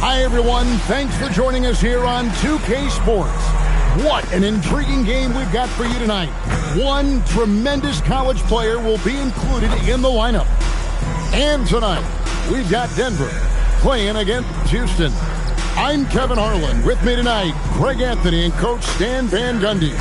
Hi, everyone. Thanks for joining us here on 2K Sports. What an intriguing game we've got for you tonight. One tremendous college player will be included in the lineup. And tonight, we've got Denver playing against Houston. I'm Kevin Harlan. With me tonight, Greg Anthony and Coach Stan Van Gundy.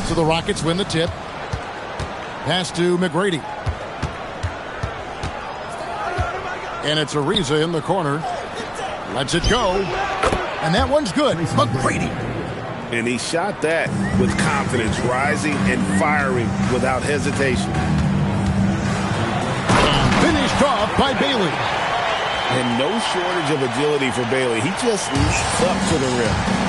So the Rockets win the tip. Pass to McGrady. And it's Ariza in the corner. Lets it go. And that one's good. McGrady. And he shot that with confidence, rising and firing without hesitation. And finished off by Bailey. And no shortage of agility for Bailey. He just leaps up to the rim.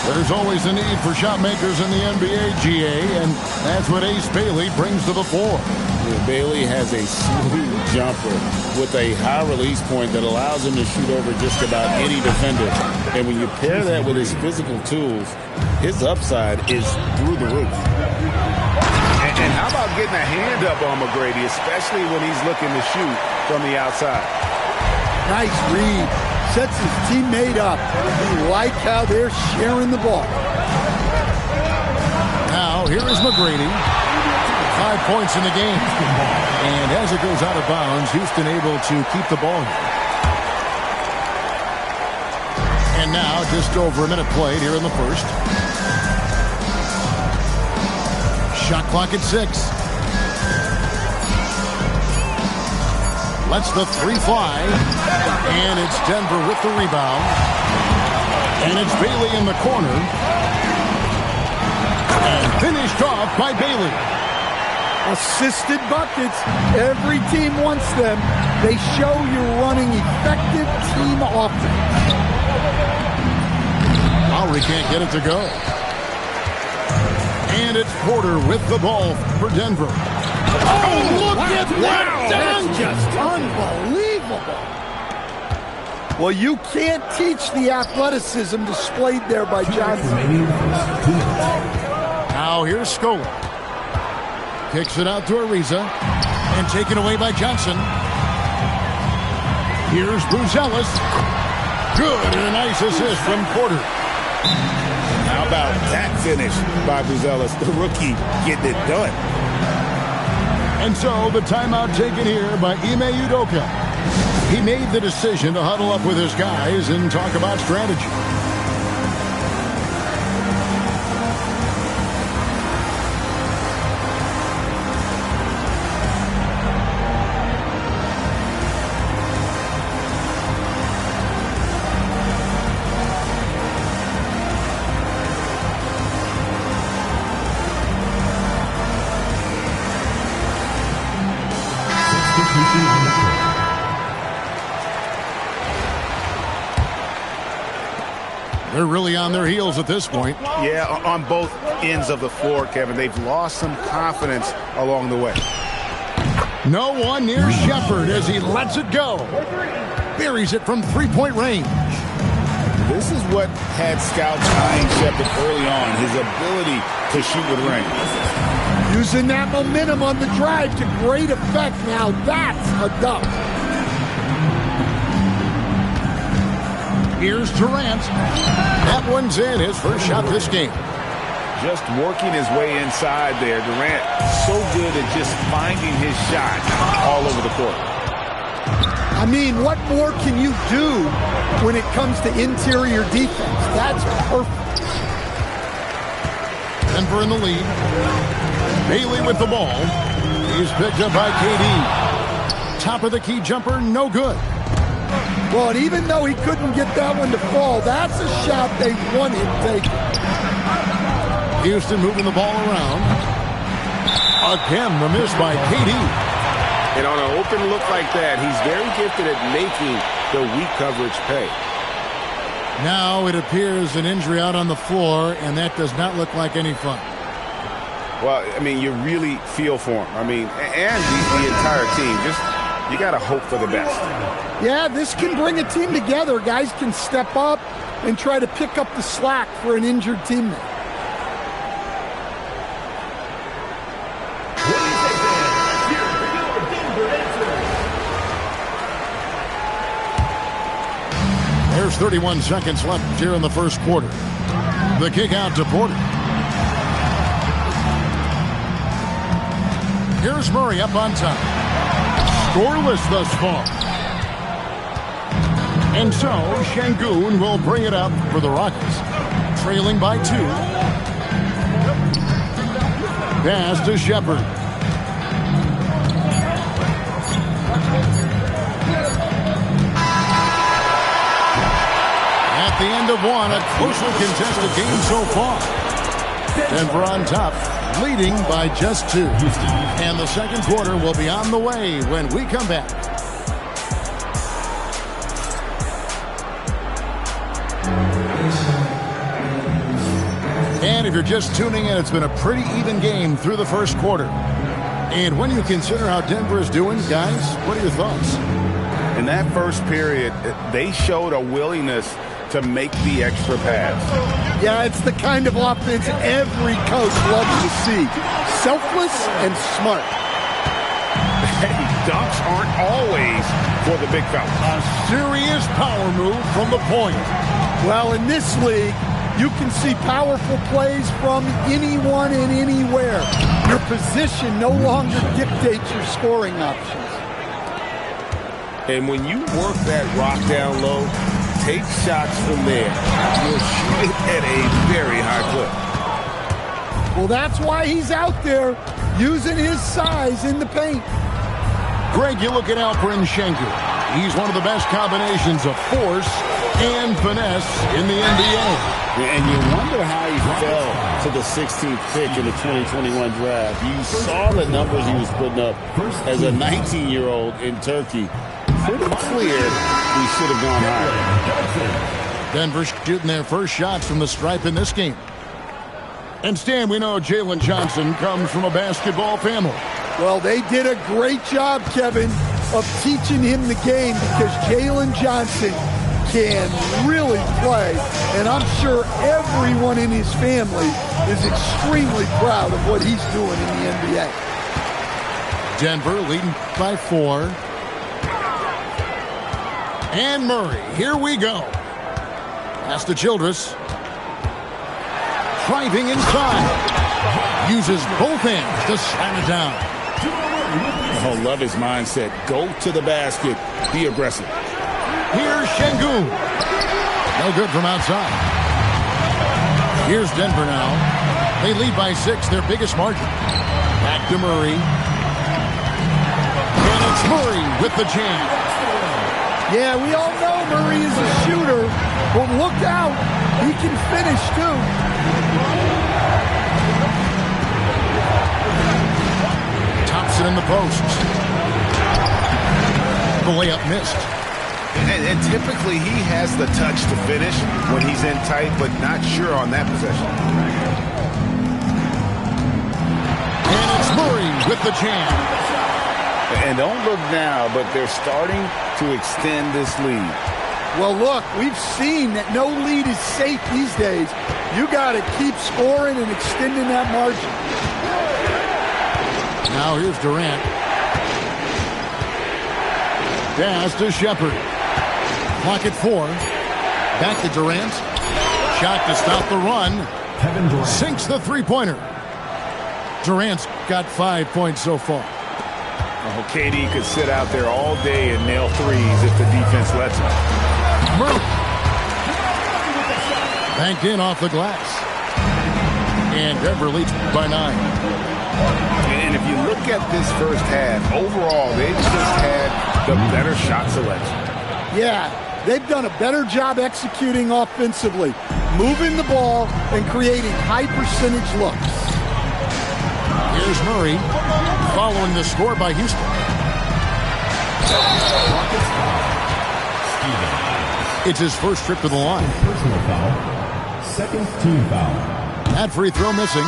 There's always a need for shot makers in the NBA, GA, and that's what Ace Bailey brings to the floor. Yeah, Bailey has a smooth jumper with a high release point that allows him to shoot over just about any defender. And when you pair that with his physical tools, his upside is through the roof. And how about getting a hand up on McGrady, especially when he's looking to shoot from the outside? Nice read. Sets his teammate up. You like how they're sharing the ball. Now, here is McGrady. 5 points in the game. And as it goes out of bounds, Houston able to keep the ball. And now, just over a minute played here in the first. Shot clock at 6. Lets the three fly. And it's Denver with the rebound. And it's Bailey in the corner. And finished off by Bailey. Assisted buckets. Every team wants them. They show you're running effective team offense. Lowry can't get it to go. And it's Porter with the ball for Denver. Oh, look at that! That's just unbelievable. Well, you can't teach the athleticism displayed there by Johnson. Now here's Scola. Kicks it out to Ariza. And taken away by Johnson. Here's Buzelis. Good, and a nice assist from Porter. How about that finish by Buzelis, the rookie, getting it done. And so the timeout taken here by Ime Udoka. He made the decision to huddle up with his guys and talk about strategy. They're really on their heels at this point. Yeah, on both ends of the floor, Kevin. They've lost some confidence along the way. No one near Shepard as he lets it go. Buries it from three-point range. This is what had scouts eyeing Shepard early on, his ability to shoot with range. Using that momentum on the drive to great effect. Now that's a dunk. Here's Durant. That one's in, his first shot this game. Just working his way inside there. Durant so good at just finding his shot all over the court. I mean, what more can you do when it comes to interior defense? That's perfect. Denver in the lead. Bailey with the ball. He's picked up by KD. Top of the key jumper, no good. Well, and even though he couldn't get that one to fall, that's a shot they want him taking. Houston moving the ball around. Again, the miss by KD. And on an open look like that, he's very gifted at making the weak coverage pay. Now it appears an injury out on the floor, and that does not look like any fun. Well, I mean, you really feel for him. I mean, and the entire team. Just, you got to hope for the best. Yeah, this can bring a team together. Guys can step up and try to pick up the slack for an injured teammate. There's 31 seconds left here in the first quarter. The kick out to Porter. Here's Murray up on top. Scoreless thus far. And so, Şengün will bring it up for the Rockets. Trailing by 2. Pass to Shepherd. At the end of one, a closely contested game so far. Denver on top, leading by just 2. And the second quarter will be on the way when we come back. And if you're just tuning in, it's been a pretty even game through the first quarter. And when you consider how Denver is doing, guys, what are your thoughts? In that first period, they showed a willingness to make the extra pass. Yeah, it's the kind of offense every coach loves to see. Selfless and smart. Hey, dunks aren't always for the big fellas. A serious power move from the point. Well, in this league, you can see powerful plays from anyone and anywhere. Your position no longer dictates your scoring options. And when you work that rock down low, take shots from there. You'll shoot it at a very high clip. Well, that's why he's out there using his size in the paint. Greg, you look at Alperen Şengün. He's one of the best combinations of force and finesse in the NBA. And you wonder how he fell to the 16th pick in the 2021 draft. You saw the numbers he was putting up as a 19-year-old in Turkey. Pretty clear he should have gone higher. Denver shooting their first shots from the stripe in this game. And Stan, we know Jalen Johnson comes from a basketball family. Well, they did a great job, Kevin, of teaching him the game because Jalen Johnson can really play. And I'm sure everyone in his family is extremely proud of what he's doing in the NBA. Denver leading by 4. And Murray, here we go. Pass to Childress. Driving inside. Uses both hands to slam it down. Oh, love his mindset. Go to the basket. Be aggressive. Here's Şengün. No good from outside. Here's Denver now. They lead by 6, their biggest margin. Back to Murray. And it's Murray with the jam. Yeah, we all know Murray is a shooter, but look out. He can finish, too. Thompson in the post. The layup missed. And typically he has the touch to finish when he's in tight, but not sure on that possession. And it's Murray with the jam. And don't look now, but they're starting to extend this lead. Well, look, we've seen that no lead is safe these days. You got to keep scoring and extending that margin. Now here's Durant. Pass to Shepherd. Clock at 4. Back to Durant. Shot to stop the run. Sinks the three-pointer. Durant's got 5 points so far. Oh, KD could sit out there all day and nail threes if the defense lets him. Murray. Banked in off the glass. And Denver leads by 9. And if you look at this first half, overall, they just had the better shot selection. Yeah, they've done a better job executing offensively, moving the ball and creating high-percentage looks. Here's Murray following the score by Houston. It's his first trip to the line. Personal foul. Second team foul. That free throw missing.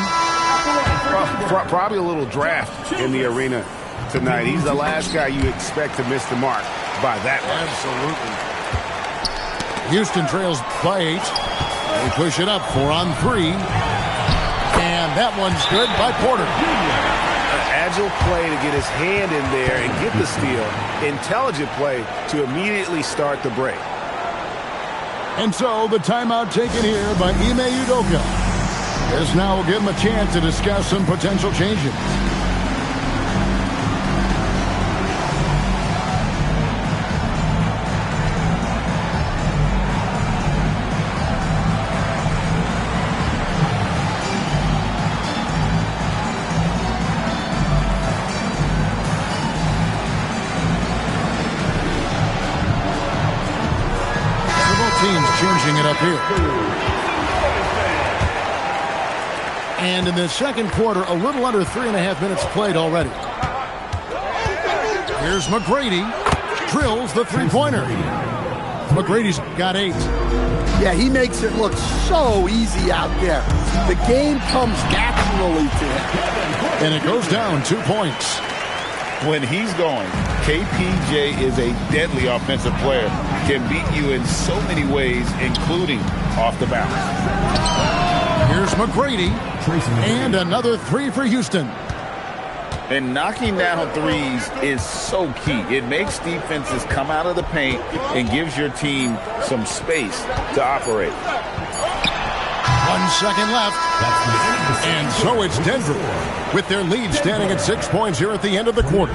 Probably a little draft in the arena tonight. He's the last guy you expect to miss the mark by that much. Absolutely. Houston trails by 8. They push it up 4 on 3. And that one's good by Porter. Agile play to get his hand in there and get the steal. Intelligent play to immediately start the break. And so the timeout taken here by Ime Udoka. This now will give him a chance to discuss some potential changes. Teams changing it up here. And in the second quarter, a little under 3.5 minutes played already. Here's McGrady. Drills the three-pointer. McGrady's got 8. Yeah, he makes it look so easy out there. The game comes naturally to him. And it goes down 2 points. When he's going, KPJ is a deadly offensive player. Can beat you in so many ways, including off the bounce. Here's McGrady. And another 3 for Houston. And knocking down threes is so key. It makes defenses come out of the paint and gives your team some space to operate. 1 second left. And so it's Denver with their lead standing at 6 points here at the end of the quarter.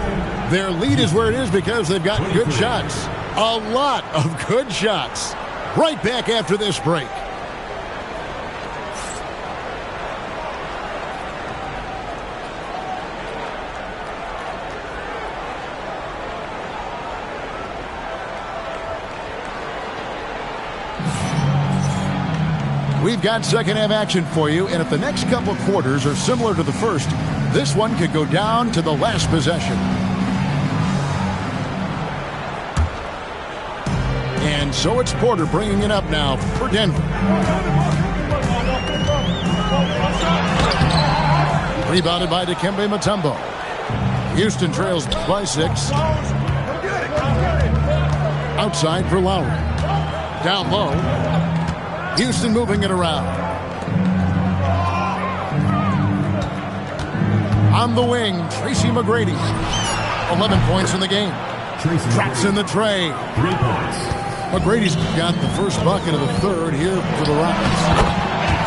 Their lead is where it is because they've got good shots. A lot of good shots. Right back after this break. We've got second half action for you, and if the next couple of quarters are similar to the first, this one could go down to the last possession. And so it's Porter bringing it up now for Denver. Rebounded by Dikembe Mutombo. Houston trails by 6. Outside for Lowry. Down low. Houston moving it around. On the wing, Tracy McGrady. 11 points in the game. Drops in the tray. 3 points. McGrady's got the first bucket of the third here for the Rockets.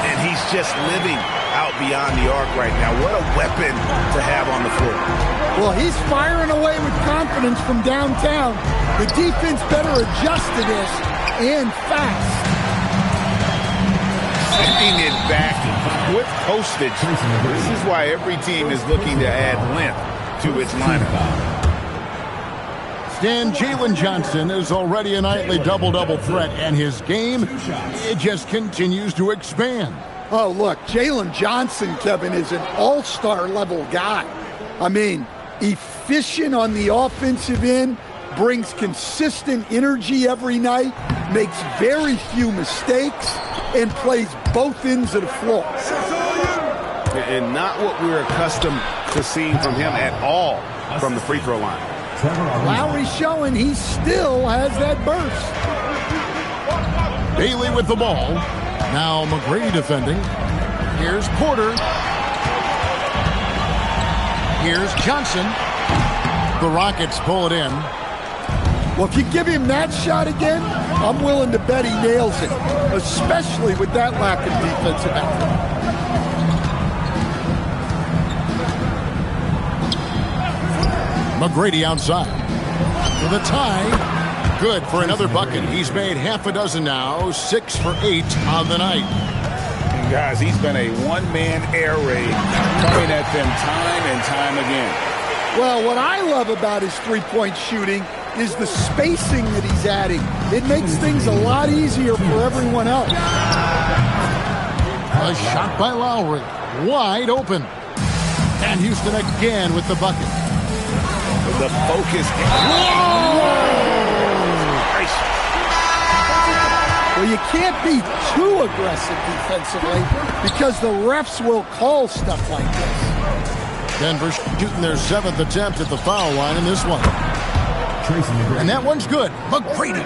And he's just living out beyond the arc right now. What a weapon to have on the floor. Well, he's firing away with confidence from downtown. The defense better adjust to this, and fast. Sending it back with postage. This is why every team is looking to add length to its lineup. Dan Jalen Johnson is already a nightly double-double threat, and his game, it just continues to expand. Oh, look, Jalen Johnson, Kevin, is an all-star level guy. I mean, efficient on the offensive end, brings consistent energy every night, makes very few mistakes, and plays both ends of the floor. And not what we're accustomed to seeing from him at all from the free throw line. Lowry's showing he still has that burst. Bailey with the ball. Now McGrady defending. Here's Porter. Here's Johnson. The Rockets pull it in. Well, if you give him that shot again, I'm willing to bet he nails it, especially with that lack of defensive effort. McGrady outside. For the tie. Good for another bucket. He's made half a dozen now. 6 for 8 on the night. And guys, he's been a one-man air raid coming at them time and time again. Well, what I love about his three-point shooting is the spacing that he's adding. It makes things a lot easier for everyone else. A shot by Lowry. Wide open. And Houston again with the bucket. The focus. Well, you can't be too aggressive defensively because the refs will call stuff like this. Denver shooting their 7th attempt at the foul line in this one. And that one's good. McGrady.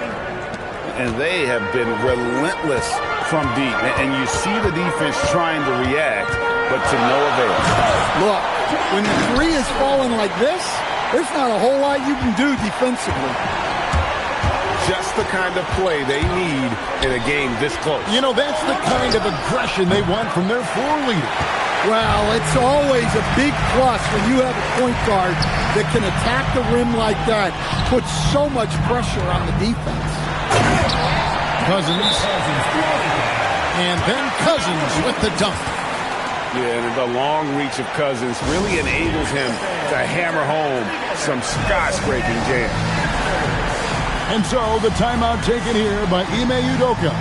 And they have been relentless from deep. And you see the defense trying to react, but to no avail. Look, when the three is falling like this, there's not a whole lot you can do defensively. Just the kind of play they need in a game this close. You know, that's the kind of aggression they want from their floor leader. Well, it's always a big plus when you have a point guard that can attack the rim like that, put so much pressure on the defense. Cousins. And then Cousins with the dunk. Yeah, and the long reach of Cousins really enables him to hammer home some skyscraping jams. And so the timeout taken here by Ime Udoka.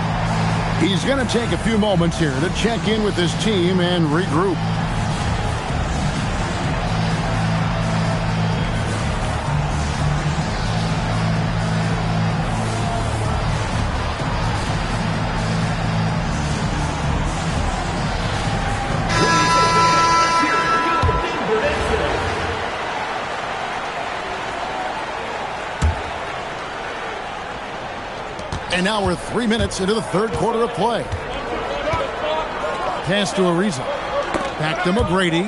He's going to take a few moments here to check in with his team and regroup. And now we're 3 minutes into the third quarter of play. Pass to Ariza. Back to McGrady.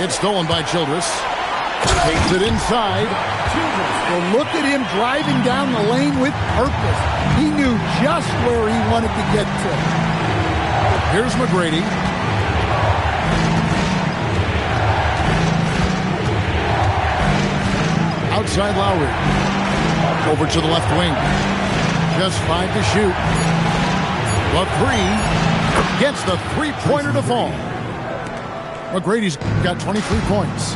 It's stolen by Childress. Takes it inside. Well, look at him driving down the lane with purpose. He knew just where he wanted to get to. Here's McGrady. Outside Lowry. Over to the left wing. Just 5 to shoot. The three gets the three-pointer to fall. McGrady's got 23 points.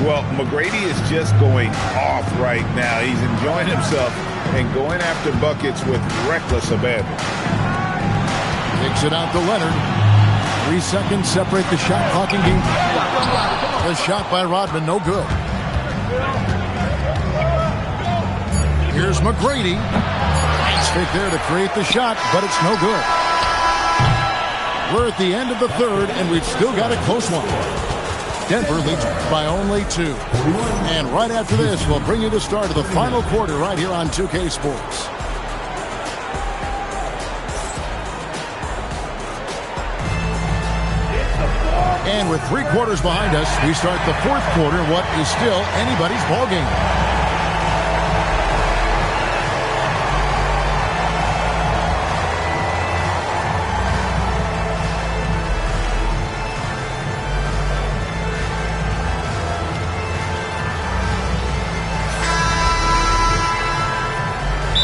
Well, McGrady is just going off right now. He's enjoying himself and going after buckets with reckless abandon. Takes it out to Leonard. 3 seconds separate the shot clock and game. The shot by Rodman, no good. Here's McGrady. Nice fake there to create the shot, but it's no good. We're at the end of the third, and we've still got a close one. Denver leads by only 2. And right after this, we'll bring you the start of the final quarter right here on 2K Sports. And with 3 quarters behind us, we start the fourth quarter, what is still anybody's ballgame.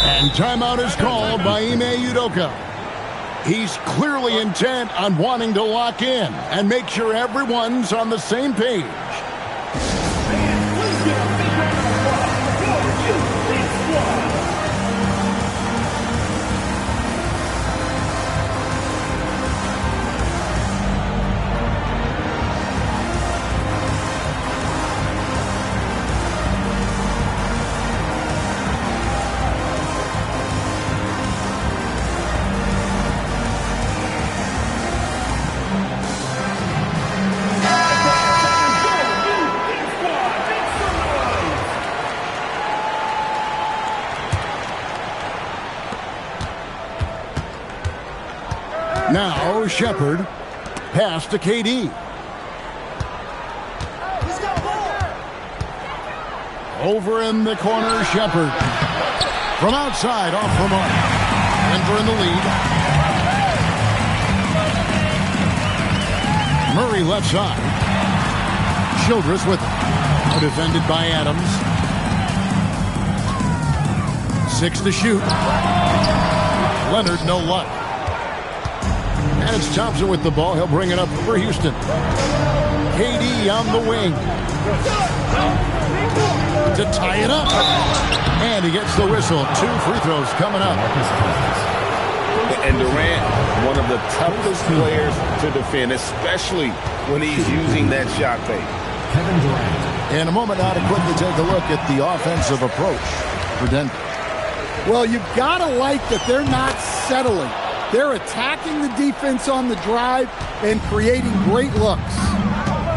And timeout is called by Ime Udoka. He's clearly intent on wanting to lock in and make sure everyone's on the same page. Now Shepard, pass to KD. Over in the corner, Shepard. From outside, off the mark. Denver in the lead. Murray left side. Childress with it. Defended by Adams. 6 to shoot. Leonard, no luck. And it's Thompson with the ball. He'll bring it up for Houston. KD on the wing. To tie it up. And he gets the whistle. 2 free throws coming up. And Durant, one of the toughest players to defend, especially when he's using that shot fake. Kevin Durant. In a moment now to quickly take a look at the offensive approach for Denver. Well, you've got to like that they're not settling. They're attacking the defense on the drive and creating great looks.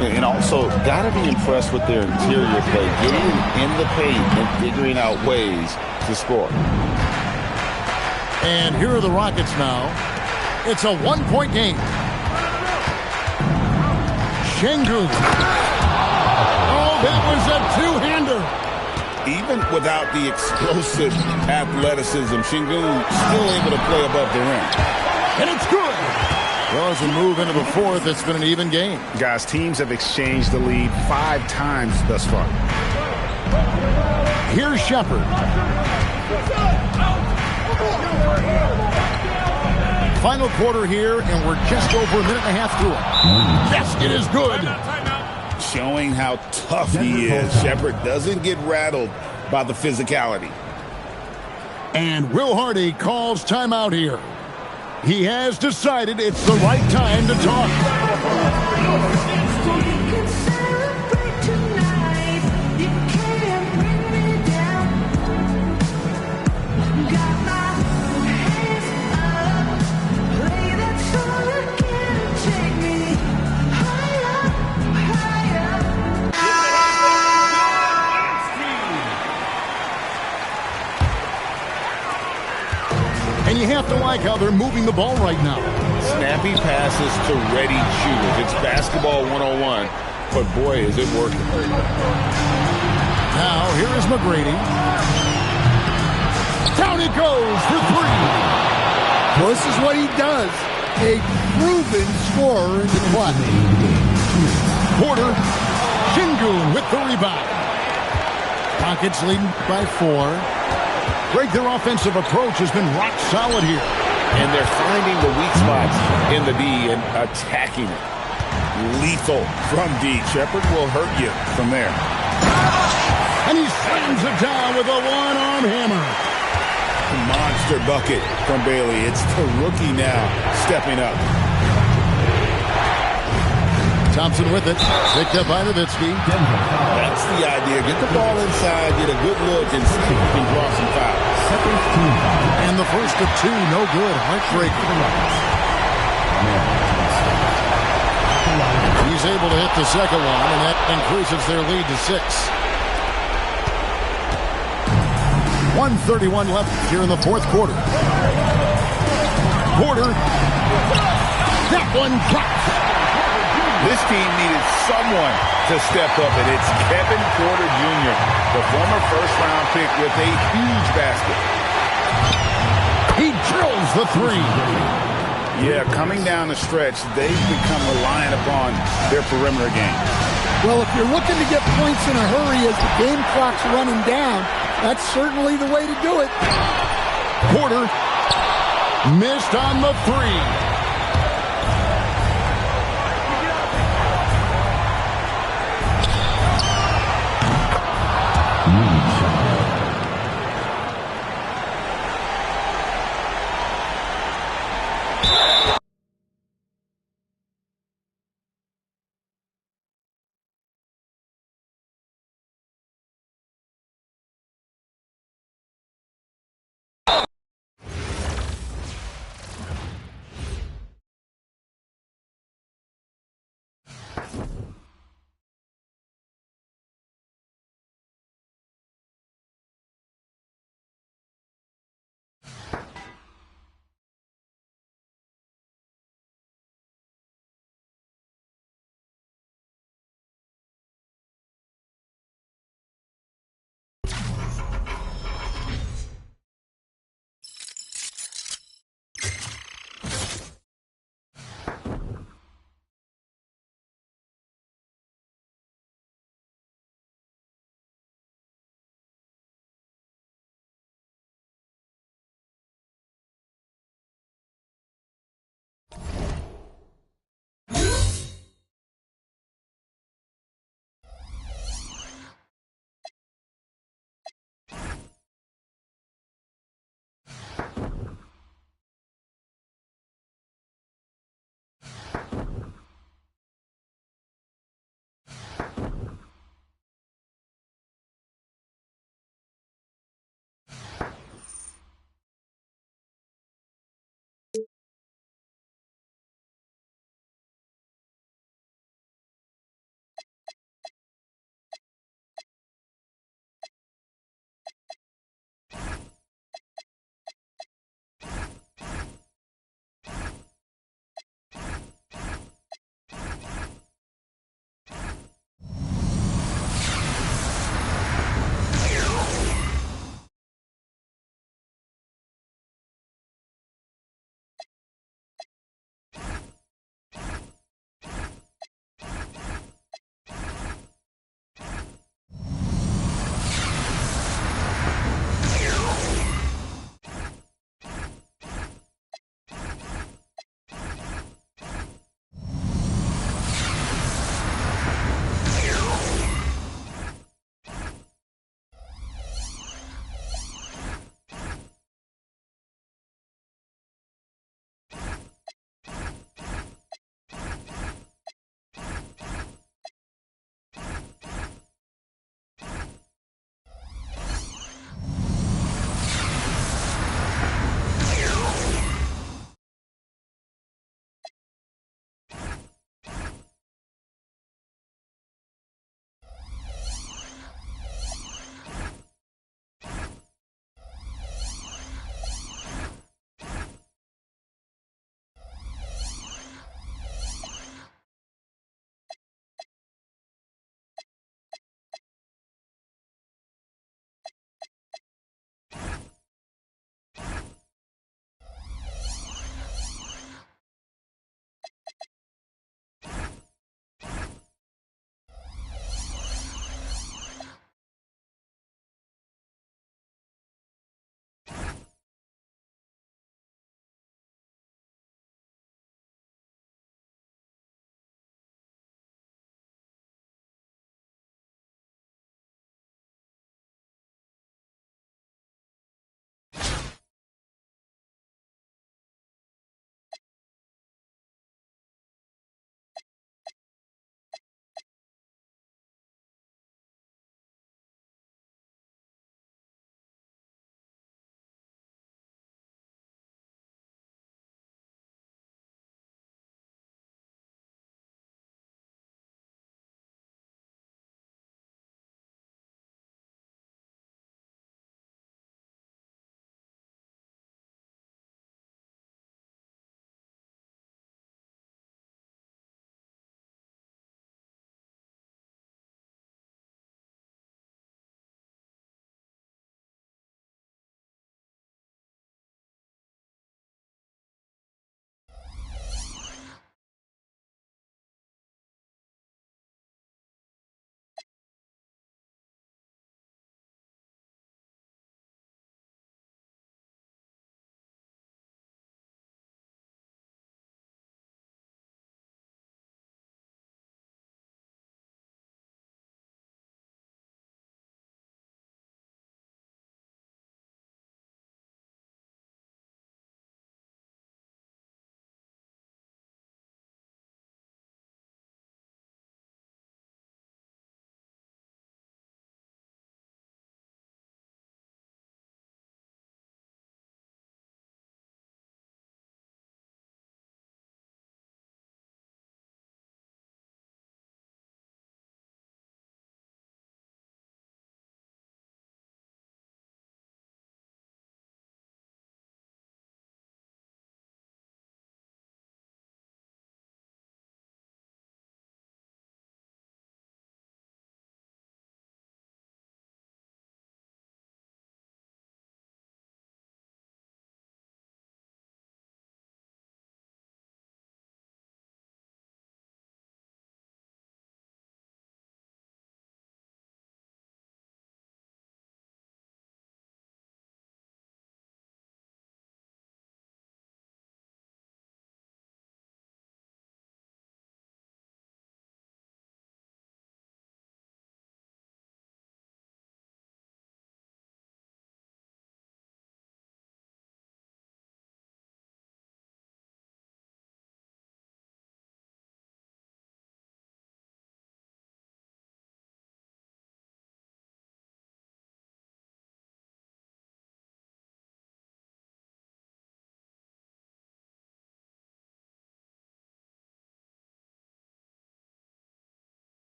And also, got to be impressed with their interior play, getting in the paint and figuring out ways to score. And here are the Rockets now. It's a one-point game. Şengün. Oh, that was a two-hander. Even without the explosive athleticism, Şengün still able to play above the rim. And it's good. Well, as we move into the fourth, it's been an even game. Guys, teams have exchanged the lead 5 times thus far. Here's Shepherd. Final quarter here, and we're just over a minute and a half through it. Basket is good. Showing how tough he is. Shepherd doesn't get rattled by the physicality. And Will Hardy calls timeout here. He has decided it's the right time to talk. And you have to like how they're moving the ball right now. Snappy passes to ready shooters. It's basketball 101, but boy, is it working. Now, here is McGrady. Down it goes for three. Well, this is what he does. A proven scorer in the clutch. Porter. Şengün with the rebound. Rockets leading by 4. Greg, their offensive approach has been rock solid here. And they're finding the weak spots in the D and attacking it. Lethal from D. Shepherd will hurt you from there. And he slams it down with a one-arm hammer. Monster bucket from Bailey. It's the rookie now stepping up. Thompson with it. Picked up by Nowitzki. That's the idea. Get the ball inside, get a good look, and see if you can draw some fouls. And the first of 2, no good. Heartbreaker. He's able to hit the second one, and that increases their lead to 6. 1:31 left here in the fourth quarter. Porter. That one drops. This team needed someone to step up, and it's Kevin Porter Jr., the former first-round pick with a huge basket. He drills the 3. Yeah, coming down the stretch, they've become reliant upon their perimeter game. Well, if you're looking to get points in a hurry as the game clock's running down, that's certainly the way to do it. Porter missed on the 3.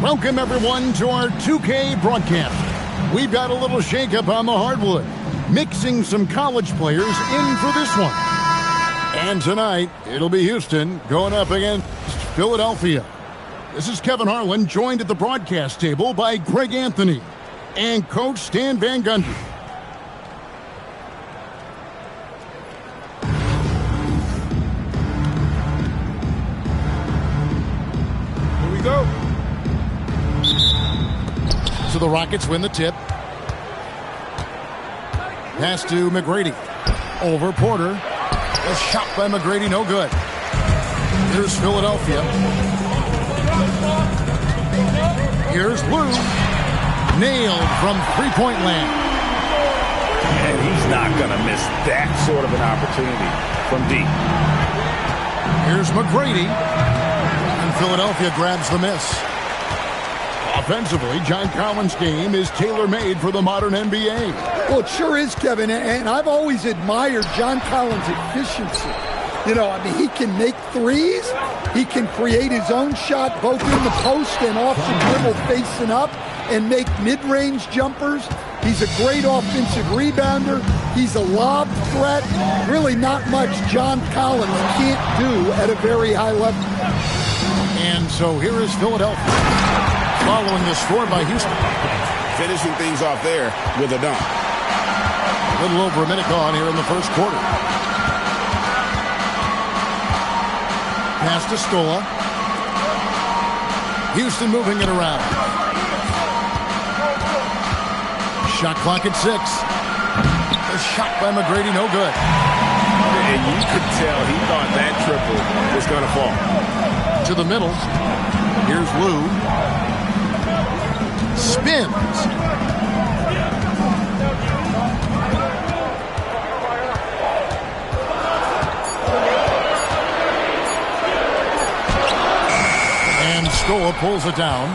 Welcome, everyone, to our 2K broadcast. We've got a little shakeup on the hardwood, mixing some college players in for this one. And tonight, it'll be Houston going up against Philadelphia. This is Kevin Harlan, joined at the broadcast table by Greg Anthony and Coach Stan Van Gundy. Here we go. So the Rockets win the tip. Pass to McGrady. Over Porter. A shot by McGrady, no good. Here's Philadelphia. Here's Lou. Nailed from three-point land. And he's not going to miss that sort of an opportunity from deep. Here's McGrady. And Philadelphia grabs the miss. Offensively, John Collins' game is tailor-made for the modern NBA. Well, it sure is, Kevin, and I've always admired John Collins' efficiency. You know, I mean, he can make threes. He can create his own shot both in the post and off the dribble facing up and make mid-range jumpers. He's a great offensive rebounder. He's a lob threat. Really not much John Collins can't do at a very high level. And so here is Philadelphia following the score by Houston. Finishing things off there with a dunk. A little over a minute gone here in the first quarter. Pass to Stola. Houston moving it around. Shot clock at 6. A shot by McGrady, no good. And you could tell he thought that triple was going to fall. To the middle. Here's Lou. Spins. Stola pulls it down.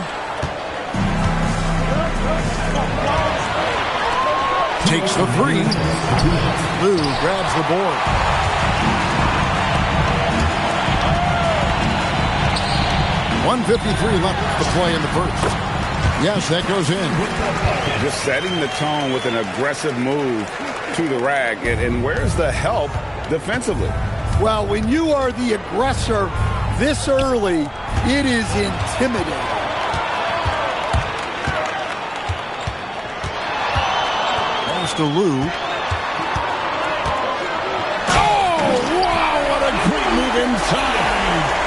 Takes the three. Lou grabs the board. .153 left to play in the first. Yes, that goes in. Just setting the tone with an aggressive move to the rack. And where's the help defensively? Well, when you are the aggressor this early, it is intimidating. Pass to Lou. Oh, wow, what a great move inside.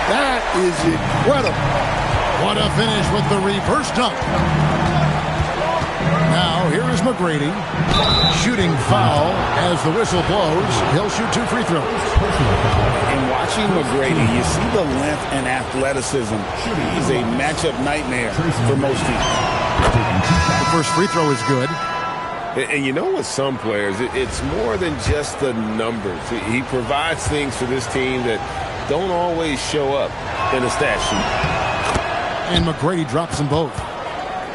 That is incredible. What a finish with the reverse dunk. Now, here is McGrady. Shooting foul as the whistle blows. He'll shoot 2 free throws. And watching McGrady, you see the length and athleticism. He's a matchup nightmare for most teams. The first free throw is good. And you know, with some players, it's more than just the numbers. He provides things for this team that don't always show up in a stat sheet. And McGrady drops them both.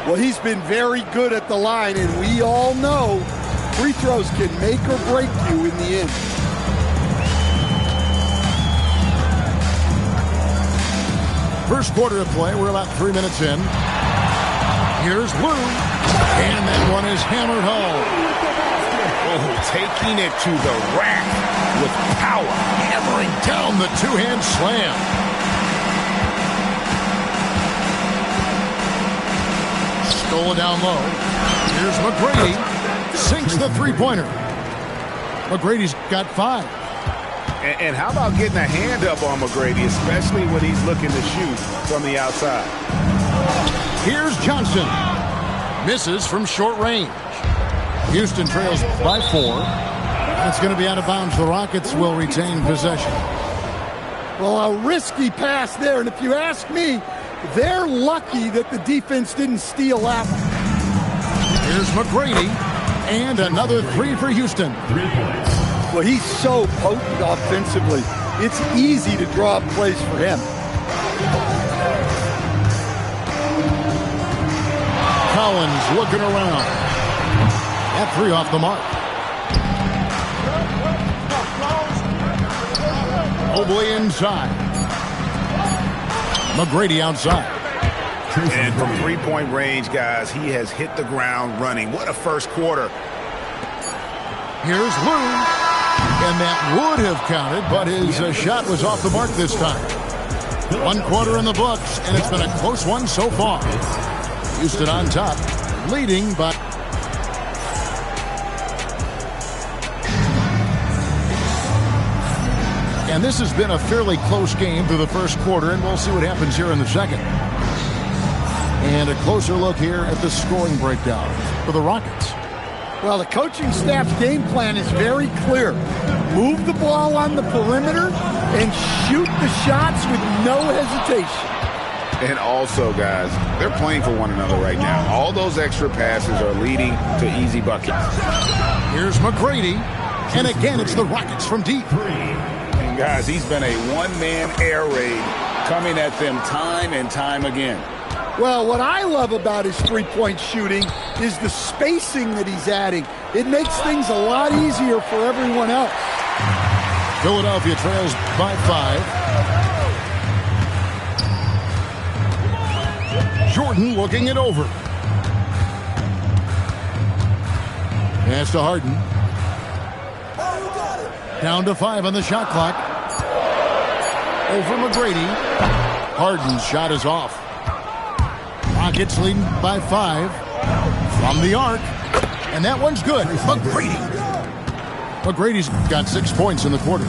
Well, he's been very good at the line, and we all know free throws can make or break you in the end. First quarter of play, we're about 3 minutes in. Here's Lou, and that one is hammered home. Oh, taking it to the rack with power. Hammering down the two-hand slam. Stola down low. Here's McGrady. Sinks the three-pointer. McGrady's got 5. And how about getting a hand up on McGrady, especially when he's looking to shoot from the outside? Here's Johnson. Misses from short range. Houston trails by 4. It's going to be out of bounds. The Rockets will retain possession. Well, a risky pass there, and if you ask me, they're lucky that the defense didn't steal that one. Here's McGrady, and another 3 for Houston. 3 points. Well, he's so potent offensively. It's easy to draw up plays for him. Collins looking around. That 3 off the mark. Mobley inside. McGrady outside. And from three-point range, guys, he has hit the ground running. What a first quarter. Here's Lou. And that would have counted, but his shot was off the mark this time. 1 quarter in the books, and it's been a close one so far. Houston on top, leading by... And this has been a fairly close game through the first quarter, and we'll see what happens here in the second. And a closer look here at the scoring breakdown for the Rockets. Well, the coaching staff's game plan is very clear. Move the ball on the perimeter and shoot the shots with no hesitation. And also, guys, they're playing for one another right now. All those extra passes are leading to easy buckets. Here's McGrady. And again, it's the Rockets from deep. And guys, he's been a one-man air raid coming at them time and time again. Well, what I love about his three-point shooting is the spacing that he's adding. It makes things a lot easier for everyone else. Philadelphia trails by 5. Jordan looking it over. Pass to Harden. Down to 5 on the shot clock. Over McGrady. Harden's shot is off. Rockets leading by 5 from the arc, and that one's good. McGrady's got 6 points in the quarter.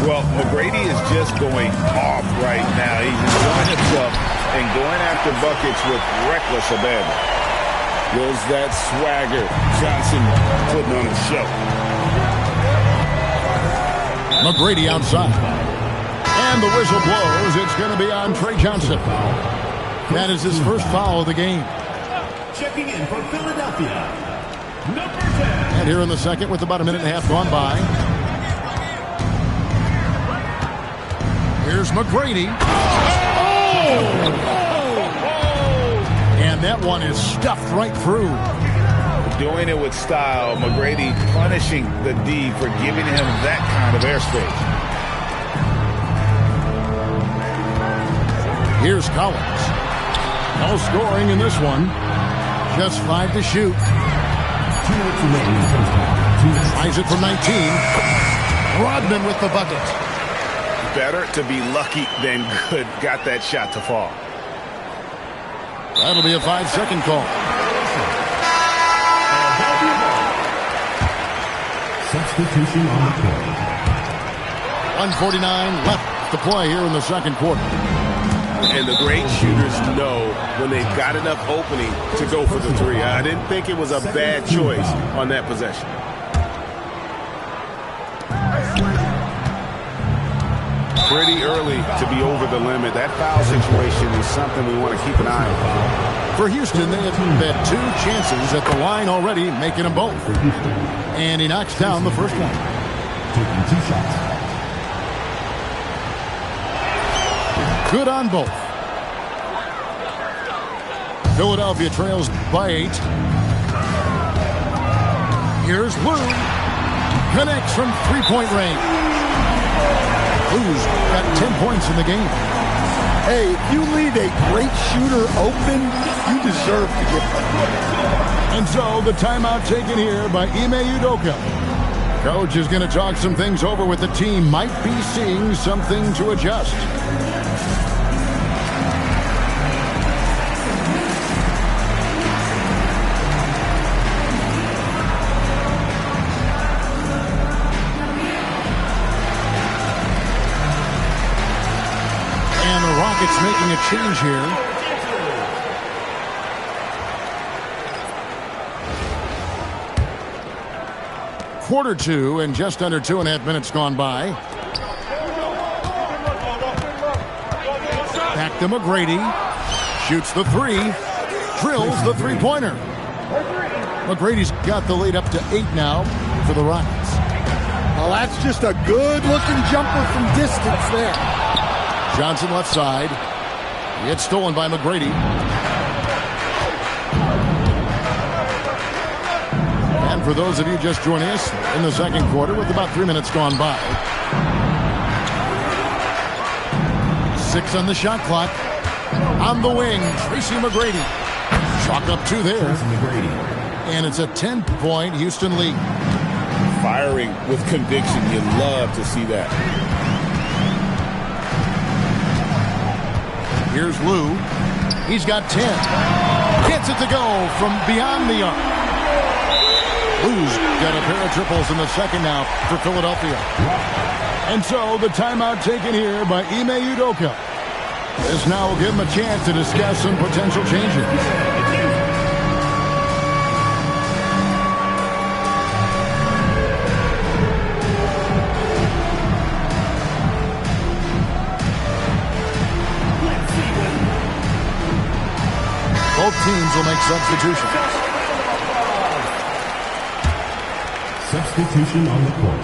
Well, McGrady is just going off right now. He's enjoying himself and going after buckets with reckless abandon. Was that swagger. Johnson putting on a show. McGrady outside, and the whistle blows. It's going to be on Trey Johnson. That is his first foul of the game. Checking in for Philadelphia, number 10. And here in the second with about a minute and a half gone by. Here's McGrady. And that one is stuffed right through. Doing it with style. McGrady punishing the D for giving him that kind of airspace. Here's Collins. No scoring in this one. Just 5 to shoot. Tries it from 19. Rodman with the bucket. Better to be lucky than good. Got that shot to fall. That'll be a 5-second call. Substitution on the court. 1:49 left to play here in the second quarter. And the great shooters know when they've got enough opening to go for the three. I didn't think it was a bad choice on that possession. Pretty early to be over the limit. That foul situation is something we want to keep an eye on. For Houston, they have had 2 chances at the line already, making them both. And he knocks down the first one. Taking 2 shots. Good on both. Philadelphia trails by 8. Here's Lou. Connects from 3-point range. Lou's got 10 points in the game. Hey, if you leave a great shooter open, you deserve to get them. And so the timeout taken here by Ime Udoka. Coach is going to talk some things over with the team. Might be seeing something to adjust. And the Rockets making a change here. Quarter 2 and just under 2.5 minutes gone by. Back to McGrady. Shoots the 3. Drills the 3-pointer. McGrady's got the lead up to 8 now for the Rockets. Well, that's just a good-looking jumper from distance there. Johnson left side. It's stolen by McGrady. And for those of you just joining us in the second quarter with about 3 minutes gone by. 6 on the shot clock. On the wing, Tracy McGrady. Chalk up 2 there. And it's a 10-point Houston lead. Firing with conviction. You love to see that. Here's Lou. He's got 10. Gets it to go from beyond the arc. Lou's got a pair of triples in the second now for Philadelphia. And so the timeout taken here by Ime Udoka. This now will give him a chance to discuss some potential changes. Both teams will make substitutions. Substitution on the court.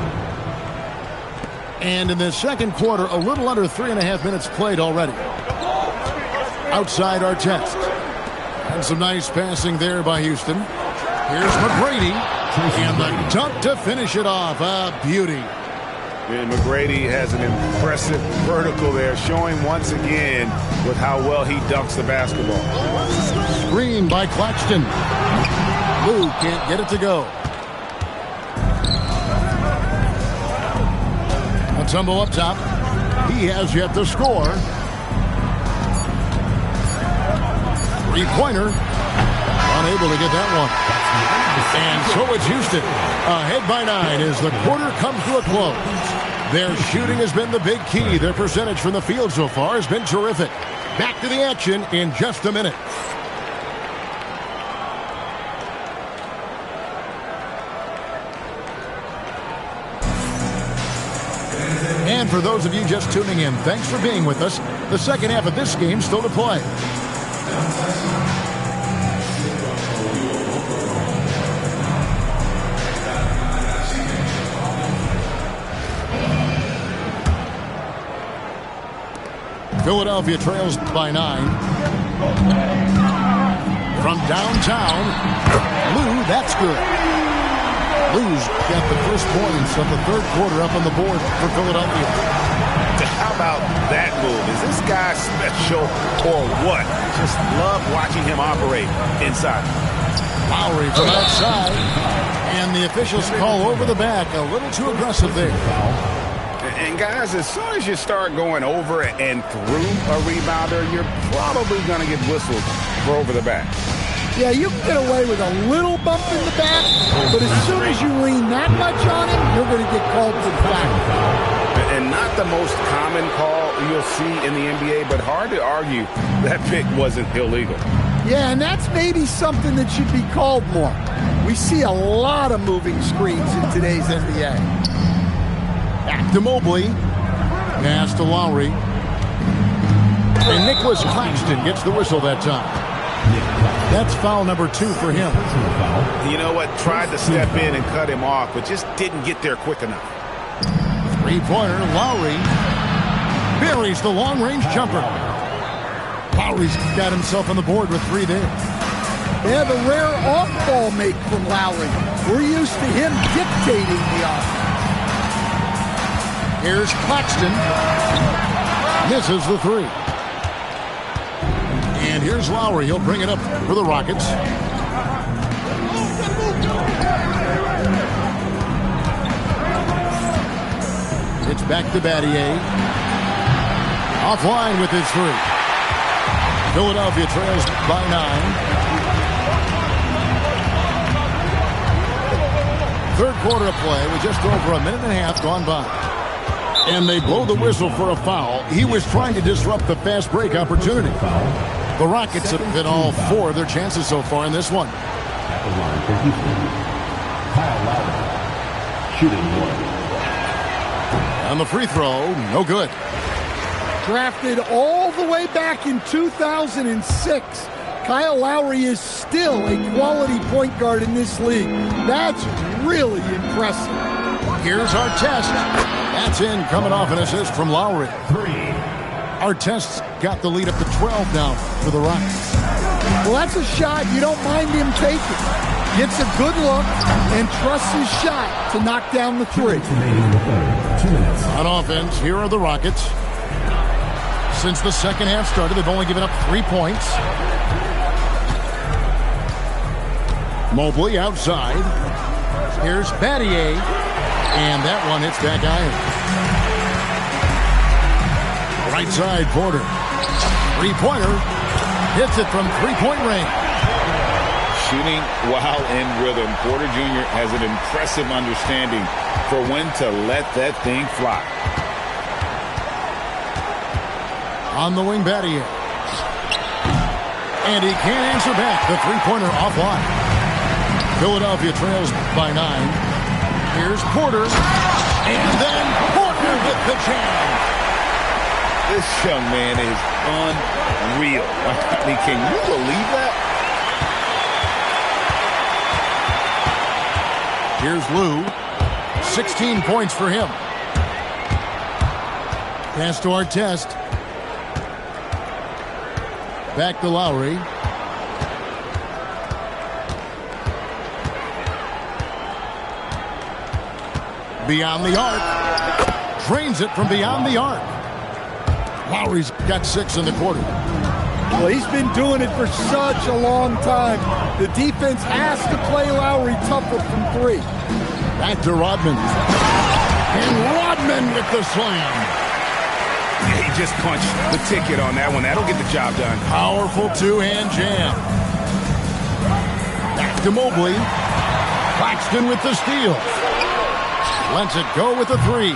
And in the second quarter, a little under 3.5 minutes played already. Outside Artest. And some nice passing there by Houston. Here's McGrady. And the dunk to finish it off. A beauty. And McGrady has an impressive vertical there, showing once again with how well he dunks the basketball. Screen by Claxton. Lou can't get it to go. A tumble up top. He has yet to score. Three-pointer. Unable to get that one. And so it's Houston. Ahead by 9 as the quarter comes to a close. Their shooting has been the big key. Their percentage from the field so far has been terrific. Back to the action in just a minute. And for those of you just tuning in, thanks for being with us. The second half of this game still to play. Philadelphia trails by 9. From downtown, Lou, that's good. Lou's got the first points of the third quarter up on the board for Philadelphia. How about that move? Is this guy special or what? Just love watching him operate inside. Lowry from outside. And the officials call over the back. A little too aggressive there. And guys, as soon as you start going over and through a rebounder, you're probably going to get whistled for over the back. Yeah, you can get away with a little bump in the back, but as soon as you lean that much on him, you're going to get called to the back. And not the most common call you'll see in the NBA, but hard to argue that pick wasn't illegal. Yeah, and that's maybe something that should be called more. We see a lot of moving screens in today's NBA. Back to Mobley. Pass to Lowry. And Nicholas Claxton gets the whistle that time. That's foul number 2 for him. You know what? Tried to step in and cut him off, but just didn't get there quick enough. Three-pointer, Lowry buries the long-range jumper. Lowry's got himself on the board with 3 there. They have a rare off-ball make from Lowry. We're used to him dictating the offense. Here's Claxton. Misses the 3. And here's Lowry. He'll bring it up for the Rockets. It's back to Battier. Offline with his 3. Philadelphia trails by 9. Third quarter of play with just over a minute and a half gone by. And they blow the whistle for a foul. He was trying to disrupt the fast break opportunity. The Rockets have hit all 4 of their chances so far in this one. At the line for Houston, Kyle Lowry, shooting 1. And the free throw, no good. Drafted all the way back in 2006, Kyle Lowry is still a quality point guard in this league. That's really impressive. Here's Artest. That's in, coming off an assist from Lowry. 3. Artest's got the lead up to 12 now for the Rockets. Well, that's a shot you don't mind him taking. Gets a good look and trusts his shot to knock down the 3. 2 minutes. On offense, here are the Rockets. Since the second half started, they've only given up 3 points. Mobley outside. Here's Battier. And that one hits back iron. Right side, Porter. Three-pointer. Hits it from three-point range. Shooting while in rhythm. Porter Jr. has an impressive understanding for when to let that thing fly. On the wing, Battier. And he can't answer back. The three-pointer offline. Philadelphia trails by 9. Here's Porter. And then Porter with the jam. This young man is unreal. I mean, can you believe that? Here's Lou. 16 points for him. Pass to Artest. Back to Lowry. Beyond the arc. Drains it from beyond the arc. Lowry's got 6 in the quarter. Well, he's been doing it for such a long time. The defense has to play Lowry tougher from 3. Back to Rodman. And Rodman with the slam. Yeah, he just punched the ticket on that one. That'll get the job done. Powerful two-hand jam. Back to Mobley. Claxton with the steal. Lets it go with the 3.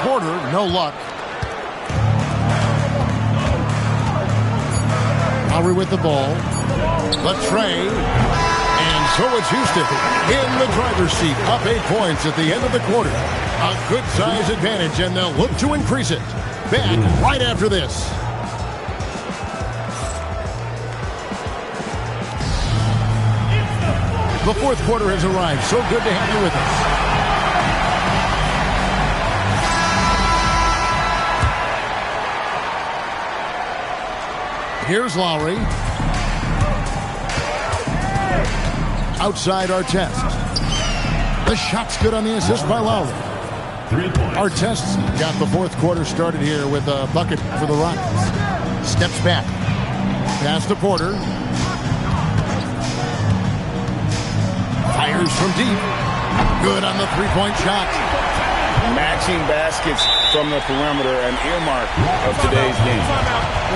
Porter, no luck. Lowry with the ball. The tray. And so it's Houston in the driver's seat. Up 8 points at the end of the quarter. A good size advantage, and they'll look to increase it. Back right after this. The fourth quarter has arrived. So good to have you with us. Here's Lowry. Outside Artest. The shot's good on the assist by Lowry. Artest's got the fourth quarter started here with a bucket for the Rockets. Steps back. Pass to Porter. Fires from deep. Good on the three-point shot. Matching baskets from the perimeter, an earmark of today's game.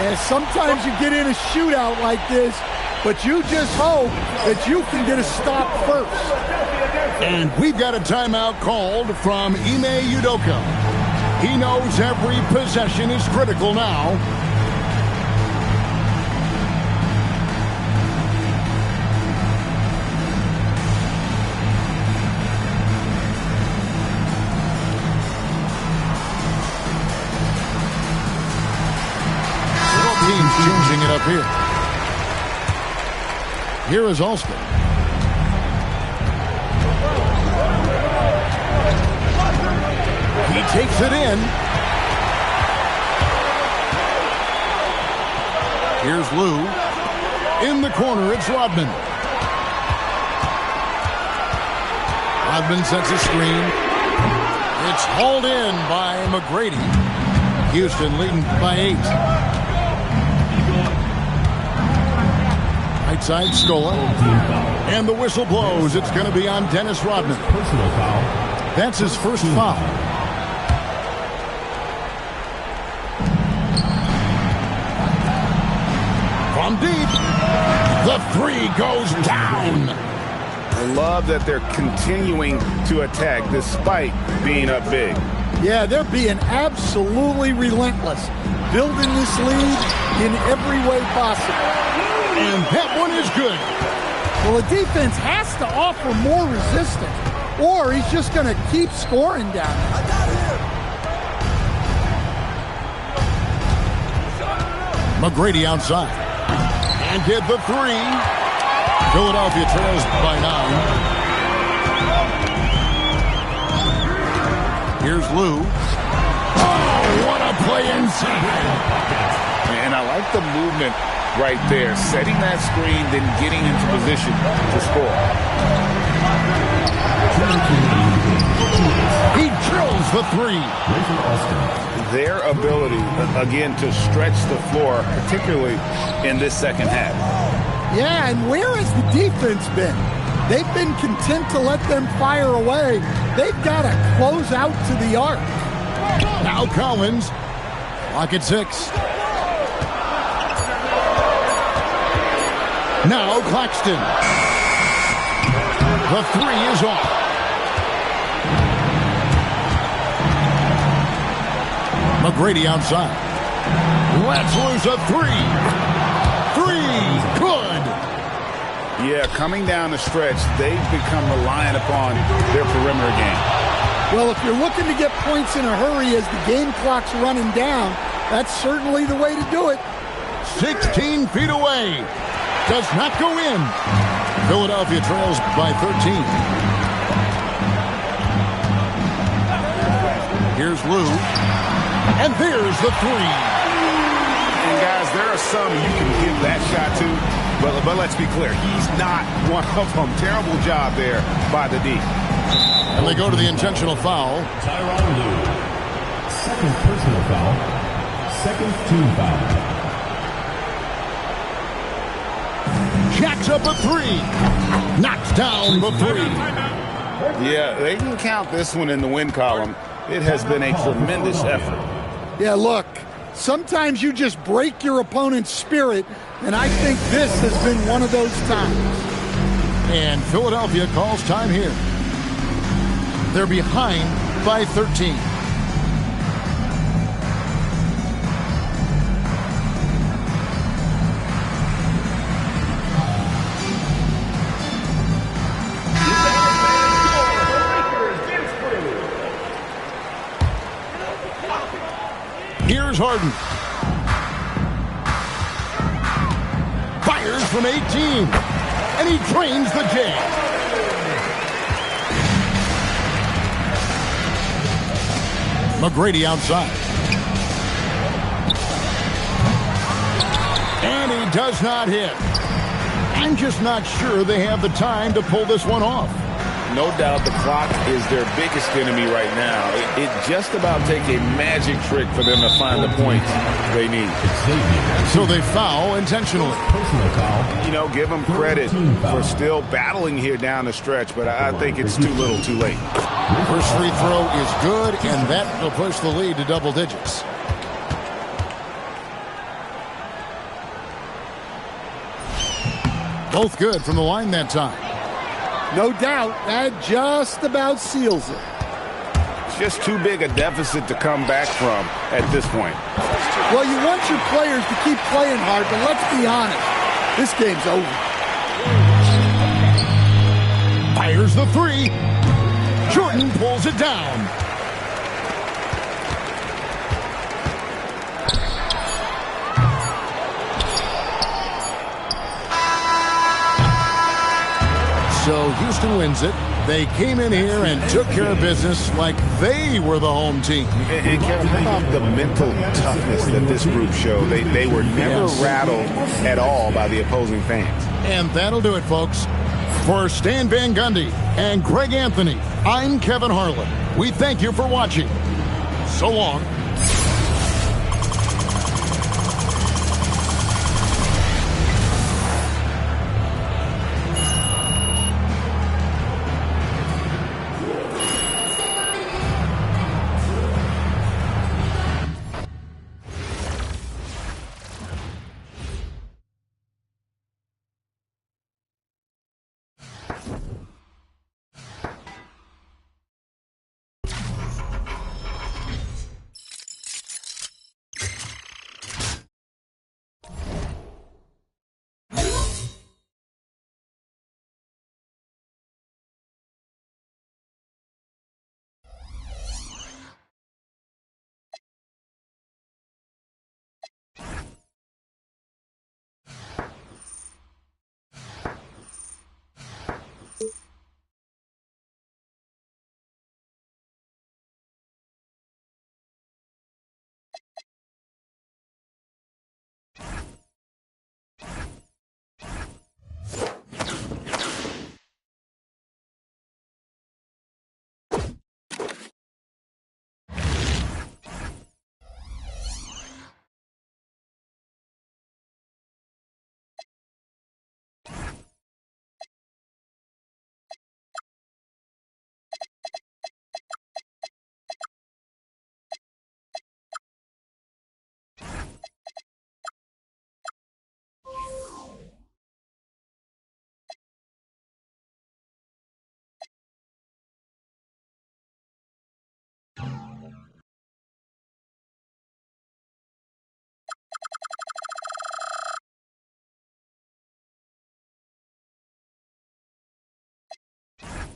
Yeah, sometimes you get in a shootout like this, but you just hope that you can get a stop first. And we've got a timeout called from Ime Udoka. He knows every possession is critical now. Teams changing it up here. Here is Alston. He takes it in. Here's Lou. In the corner, it's Rodman. Rodman sets a screen. It's hauled in by McGrady. Houston leading by 8. Right side, Scola. And the whistle blows. It's going to be on Dennis Rodman. Personal foul. That's his first foul. From deep. The 3 goes down. I love that they're continuing to attack despite being up big. Yeah, they're being absolutely relentless, building this lead in every way possible. And that one is good. Well, the defense has to offer more resistance, or he's just going to keep scoring down there. McGrady outside. And get the 3. Philadelphia trails by 9. Here's Lou. Oh, what a play inside. And I like the movement right there, setting that screen, then getting into position to score. He drills the three. Their ability, again, to stretch the floor, particularly in this second half. Yeah, and where has the defense been? They've been content to let them fire away. They've got to close out to the arc. Now Collins. Clock at 6. Now Claxton. The three is off. McGrady outside. Let's lose a three. Good. Yeah, coming down the stretch, they've become reliant upon their perimeter game. Well, if you're looking to get points in a hurry as the game clock's running down, that's certainly the way to do it. 16 feet away. Does not go in. Philadelphia trails by 13. Here's Lou. And there's the three. And guys, there are some you can give that shot to, but let's be clear, he's not one of them. Terrible job there by the D. And they go to the intentional foul. Tyronn Lue. Second personal foul. Second team foul. Jacks up a three. Knocks down the three. Yeah, they can count this one in the win column. It has been a tremendous effort. Yeah, look, sometimes you just break your opponent's spirit, and I think this has been one of those times. And Philadelphia calls time here. They're behind by 13. Here's Harden. Fires from 18. And he drains the jam. McGrady outside. And he does not hit. I'm just not sure they have the time to pull this one off. No doubt the clock is their biggest enemy right now. It just about takes a magic trick for them to find the points they need. So they foul intentionally. You know, give them credit for still battling here down the stretch, but I think it's too little too late. First free throw is good, and that will push the lead to double digits. Both good from the line that time. No doubt, that just about seals it. It's just too big a deficit to come back from at this point. Well, you want your players to keep playing hard, but let's be honest, this game's over. Fires the three. Jordan pulls it down. So Houston wins it. They came in here and took care of business like they were the home team. And Kevin, how about the mental toughness that this group showed? They were never rattled at all by the opposing fans. And that'll do it, folks. For Stan Van Gundy and Greg Anthony, I'm Kevin Harlan. We thank you for watching. So long.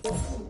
it.